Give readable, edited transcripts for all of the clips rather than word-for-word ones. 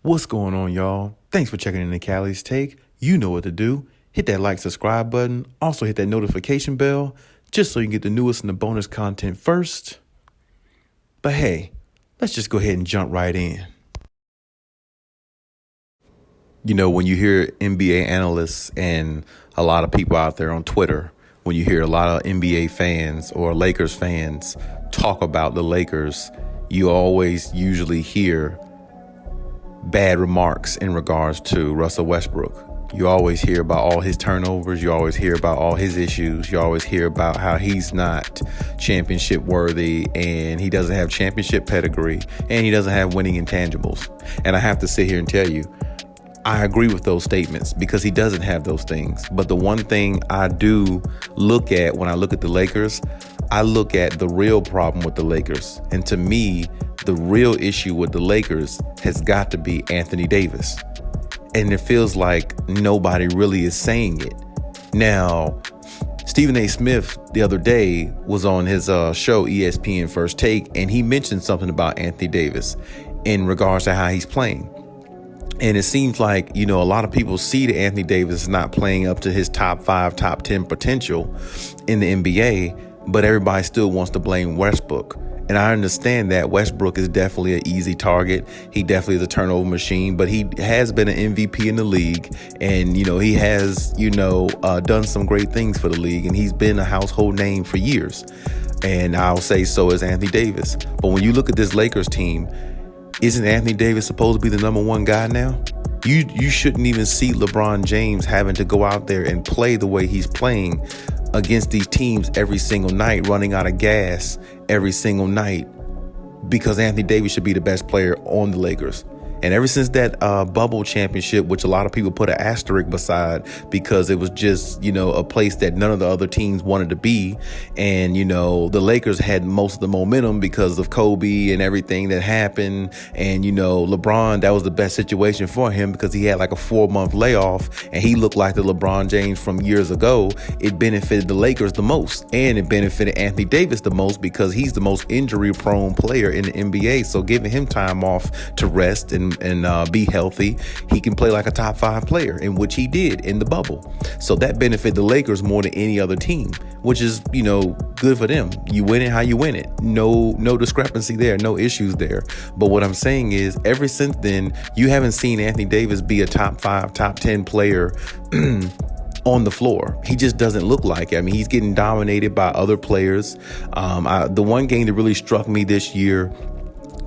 What's going on, y'all? Thanks for checking in the Khaliis Take. You know what to do. Hit that like, subscribe button. Also hit that notification bell just so you can get the newest and the bonus content first. But hey, let's just go ahead and jump right in. You know, when you hear NBA analysts and a lot of people out there on Twitter, when you hear a lot of NBA fans or Lakers fans talk about the Lakers, you always usually hear bad remarks in regards to Russell Westbrook. You always hear about all his turnovers. You always hear about all his issues. You always hear about how he's not championship worthy and he doesn't have championship pedigree and he doesn't have winning intangibles. And I have to sit here and tell you, I agree with those statements because he doesn't have those things. But the one thing I do look at when I look at the Lakers, I look at the real problem with the Lakers. And to me, the real issue with the Lakers has got to be Anthony Davis. And it feels like nobody really is saying it. Now, Stephen A. Smith the other day was on his show, ESPN First Take, and he mentioned something about Anthony Davis in regards to how he's playing. And it seems like, you know, a lot of people see that Anthony Davis is not playing up to his top 5, top 10 potential in the NBA, but everybody still wants to blame Westbrook. And I understand that Westbrook is definitely an easy target. He definitely is a turnover machine, but he has been an MVP in the league. And, you know, he has, done some great things for the league. And he's been a household name for years. And I'll say so is Anthony Davis. But when you look at this Lakers team, isn't Anthony Davis supposed to be the number one guy now? You shouldn't even see LeBron James having to go out there and play the way he's playing against these teams every single night, running out of gas every single night, because Anthony Davis should be the best player on the Lakers. And ever since that bubble championship, which a lot of people put an asterisk beside because it was just, a place that none of the other teams wanted to be. And, the Lakers had most of the momentum because of Kobe and everything that happened. And, LeBron, that was the best situation for him because he had like a 4-month layoff and he looked like the LeBron James from years ago. It benefited the Lakers the most, and it benefited Anthony Davis the most because he's the most injury prone player in the NBA. So giving him time off to rest and be healthy, he can play like a top 5 player, in which he did in the bubble. So that benefited the Lakers more than any other team, which is, good for them. You win it how you win it. No discrepancy there, no issues there. But what I'm saying is, ever since then, you haven't seen Anthony Davis be a top 5, top 10 player on the floor. He just doesn't look like it. I mean, he's getting dominated by other players. The one game that really struck me this year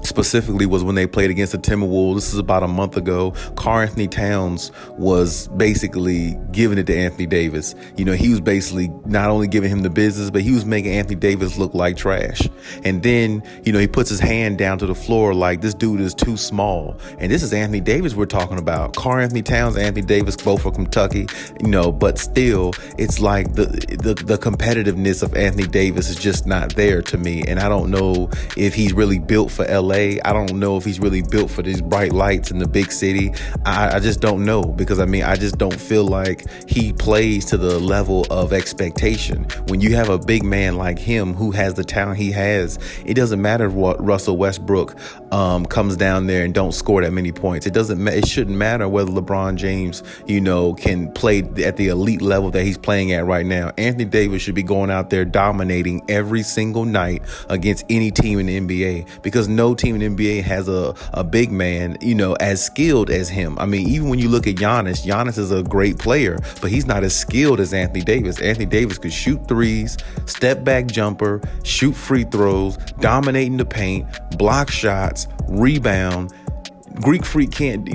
specifically was when they played against the Timberwolves. This is about a month ago. Karl-Anthony Towns was basically giving it to Anthony Davis. He was basically not only giving him the business, but he was making Anthony Davis look like trash. And then, he puts his hand down to the floor like this dude is too small. And this is Anthony Davis we're talking about. Karl-Anthony Towns and Anthony Davis, both from Kentucky, but still, it's like the competitiveness of Anthony Davis is just not there to me. And I don't know if he's really built for LA. I don't know if he's really built for these bright lights in the big city. I just don't know, because I just don't feel like he plays to the level of expectation. When you have a big man like him who has the talent he has, it doesn't matter what Russell Westbrook comes down there and don't score that many points. It shouldn't matter whether LeBron James, can play at the elite level that he's playing at right now. Anthony Davis should be going out there dominating every single night against any team in the NBA, because no team in the NBA has a big man, as skilled as him. I mean, even when you look at Giannis is a great player, but he's not as skilled as Anthony Davis. Anthony Davis could shoot threes, step back jumper, shoot free throws, dominate in the paint, block shots, rebound. Greek Freak can't,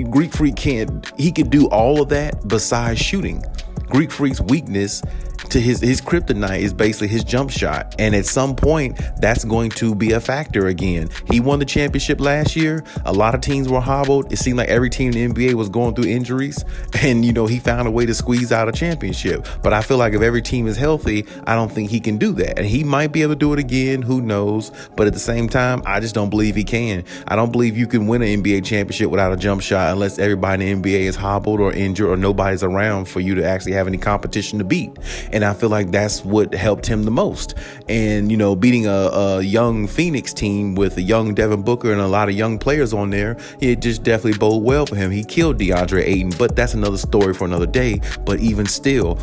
he could do all of that besides shooting. Greek Freak's weakness to his kryptonite is basically his jump shot. And at some point, that's going to be a factor again. He won the championship last year. A lot of teams were hobbled. It seemed like every team in the NBA was going through injuries. And, he found a way to squeeze out a championship. But I feel like if every team is healthy, I don't think he can do that. And he might be able to do it again. Who knows? But at the same time, I just don't believe he can. I don't believe you can win an NBA championship without a jump shot unless everybody in the NBA is hobbled or injured or nobody's around for you to actually have any competition to beat. And I feel like that's what helped him the most. And, beating a young Phoenix team with a young Devin Booker and a lot of young players on there, it just definitely bode well for him. He killed DeAndre Ayton, but that's another story for another day. But even still,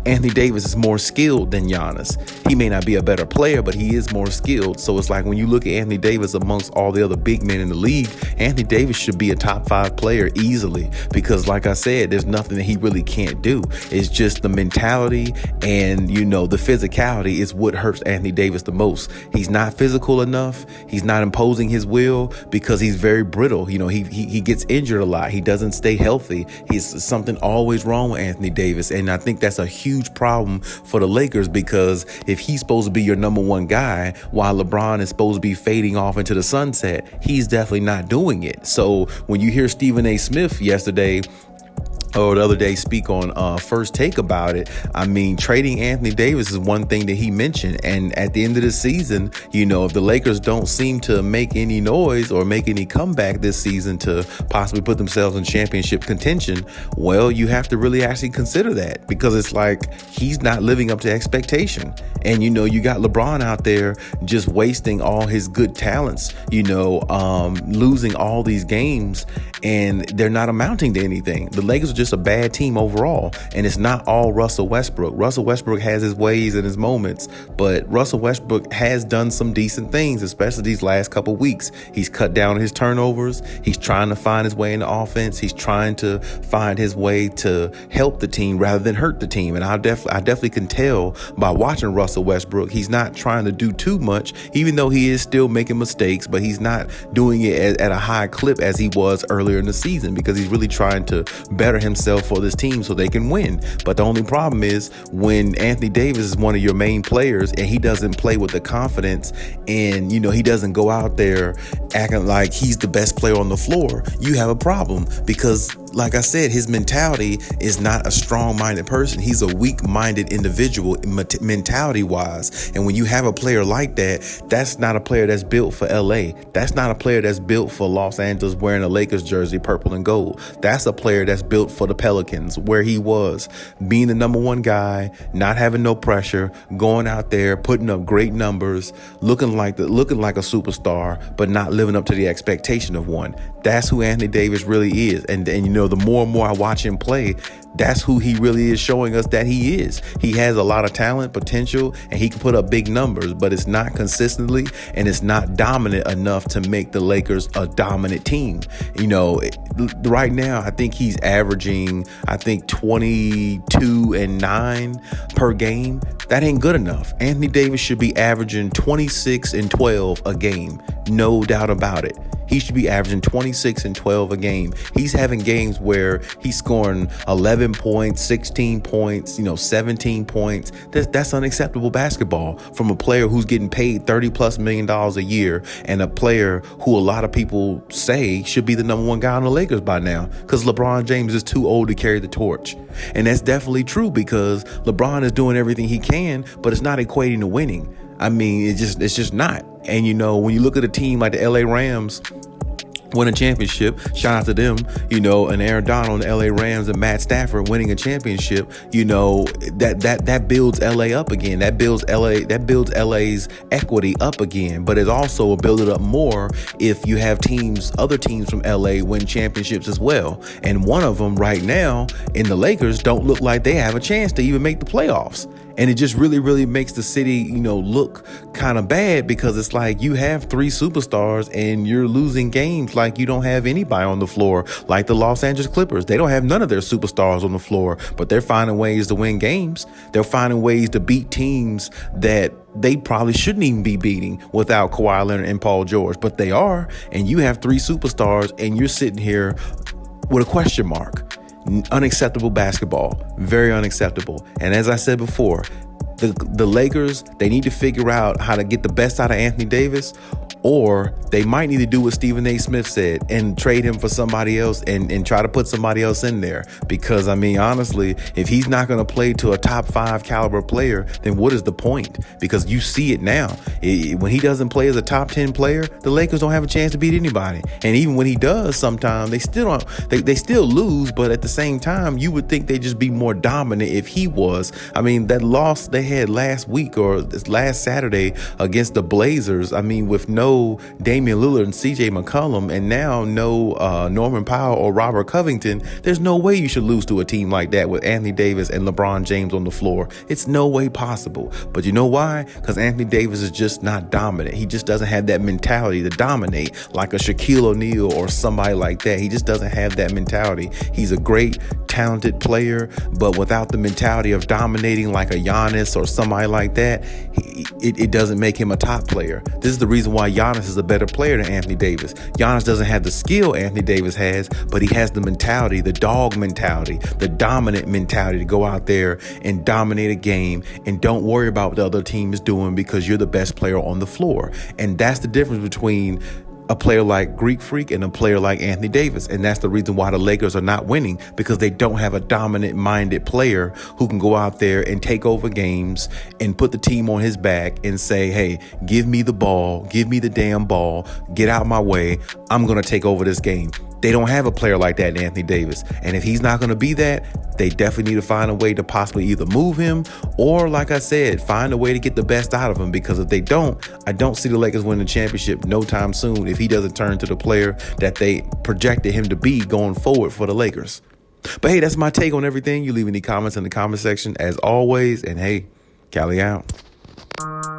Anthony Davis is more skilled than Giannis. He may not be a better player, but he is more skilled. So it's like when you look at Anthony Davis amongst all the other big men in the league, Anthony Davis should be a top 5 player easily because, like I said, there's nothing that he really can't do. It's just the mentality and, the physicality is what hurts Anthony Davis the most. He's not physical enough. He's not imposing his will because he's very brittle. He gets injured a lot. He doesn't stay healthy. He's something always wrong with Anthony Davis. And I think that's a huge problem for the Lakers because if he's supposed to be your number one guy while LeBron is supposed to be fading off into the sunset, he's definitely not doing it. So when you hear Stephen A. Smith yesterday or the other day speak on First Take about it, I mean, trading Anthony Davis is one thing that he mentioned. And at the end of the season, if the Lakers don't seem to make any noise or make any comeback this season to possibly put themselves in championship contention, well, you have to really actually consider that because it's like he's not living up to expectation. And, you got LeBron out there just wasting all his good talents, losing all these games, and they're not amounting to anything. The Lakers are just a bad team overall, and it's not all Russell Westbrook. Russell Westbrook has his ways and his moments, but Russell Westbrook has done some decent things, especially these last couple weeks. He's cut down his turnovers. He's trying to find his way in the offense. He's trying to find his way to help the team rather than hurt the team. And I definitely can tell by watching Russell Westbrook, he's not trying to do too much, even though he is still making mistakes, but he's not doing it at a high clip as he was earlier in the season because he's really trying to better himself for this team so they can win. But the only problem is when Anthony Davis is one of your main players and he doesn't play with the confidence and, he doesn't go out there acting like he's the best player on the floor, you have a problem because, like I said, his mentality is not a strong-minded person. He's a weak-minded individual mentality-wise. And when you have a player like that, that's not a player that's built for LA. That's not a player that's built for Los Angeles wearing a Lakers jersey, purple and gold. That's a player that's built for the Pelicans, where he was being the number one guy, not having no pressure, going out there, putting up great numbers, looking like a superstar, but not living up to the expectation of one. That's who Anthony Davis really is. And the more and more I watch him play, that's who he really is showing us that he is. He has a lot of talent, potential, and he can put up big numbers, but it's not consistently and it's not dominant enough to make the Lakers a dominant team. Right now, I think he's averaging, 22-9 per game. That ain't good enough. Anthony Davis should be averaging 26-12 a game. No doubt about it. He should be averaging 26 and 12 a game. He's having games where he's scoring 11 points, 16 points, 17 points. That's unacceptable basketball from a player who's getting paid $30+ million a year and a player who a lot of people say should be the number one guy on the Lakers by now because LeBron James is too old to carry the torch. And that's definitely true because LeBron is doing everything he can, but it's not equating to winning. I mean, it's just not. And, when you look at a team like the LA Rams win a championship, shout out to them, and Aaron Donald and LA Rams and Matt Stafford winning a championship, that builds LA up again. That builds LA's equity up again. But it also will build it up more if you have other teams from LA win championships as well. And one of them right now in the Lakers don't look like they have a chance to even make the playoffs. And it just really, really makes the city, look kind of bad because it's like you have 3 superstars and you're losing games like you don't have anybody on the floor, like the Los Angeles Clippers. They don't have none of their superstars on the floor, but they're finding ways to win games. They're finding ways to beat teams that they probably shouldn't even be beating without Kawhi Leonard and Paul George, but they are. And you have 3 superstars and you're sitting here with a question mark. Unacceptable basketball, very unacceptable. And as I said before, the Lakers, they need to figure out how to get the best out of Anthony Davis, Or they might need to do what Stephen A. Smith said and trade him for somebody else and try to put somebody else in there. Because, I mean, honestly, if he's not going to play to a top 5 caliber player, then what is the point? Because you see it now. When he doesn't play as a top 10 player, the Lakers don't have a chance to beat anybody. And even when he does, sometimes they still don't. They still lose, but at the same time, you would think they'd just be more dominant if he was. I mean, that loss they had last week or this last Saturday against the Blazers, I mean, with no Damian Lillard and CJ McCollum, and now no Norman Powell or Robert Covington, there's no way you should lose to a team like that with Anthony Davis and LeBron James on the floor. It's no way possible. But you know why? Because Anthony Davis is just not dominant. He just doesn't have that mentality to dominate like a Shaquille O'Neal or somebody like that. He just doesn't have that mentality. He's a great, talented player, but without the mentality of dominating like a Giannis or somebody like that, it doesn't make him a top player. This is the reason why Giannis is a better player than Anthony Davis. Giannis doesn't have the skill Anthony Davis has, but he has the mentality, the dog mentality, the dominant mentality to go out there and dominate a game and don't worry about what the other team is doing because you're the best player on the floor. And that's the difference between a player like Greek Freak and a player like Anthony Davis. And that's the reason why the Lakers are not winning, because they don't have a dominant-minded player who can go out there and take over games and put the team on his back and say, hey, give me the ball, give me the damn ball, get out my way, I'm going to take over this game. They don't have a player like that in Anthony Davis. And if he's not going to be that, they definitely need to find a way to possibly either move him or, like I said, find a way to get the best out of him. Because if they don't, I don't see the Lakers winning the championship no time soon if he doesn't turn to the player that they projected him to be going forward for the Lakers. But hey, that's my take on everything. You leave any comments in the comment section as always. And hey, Khaliis out.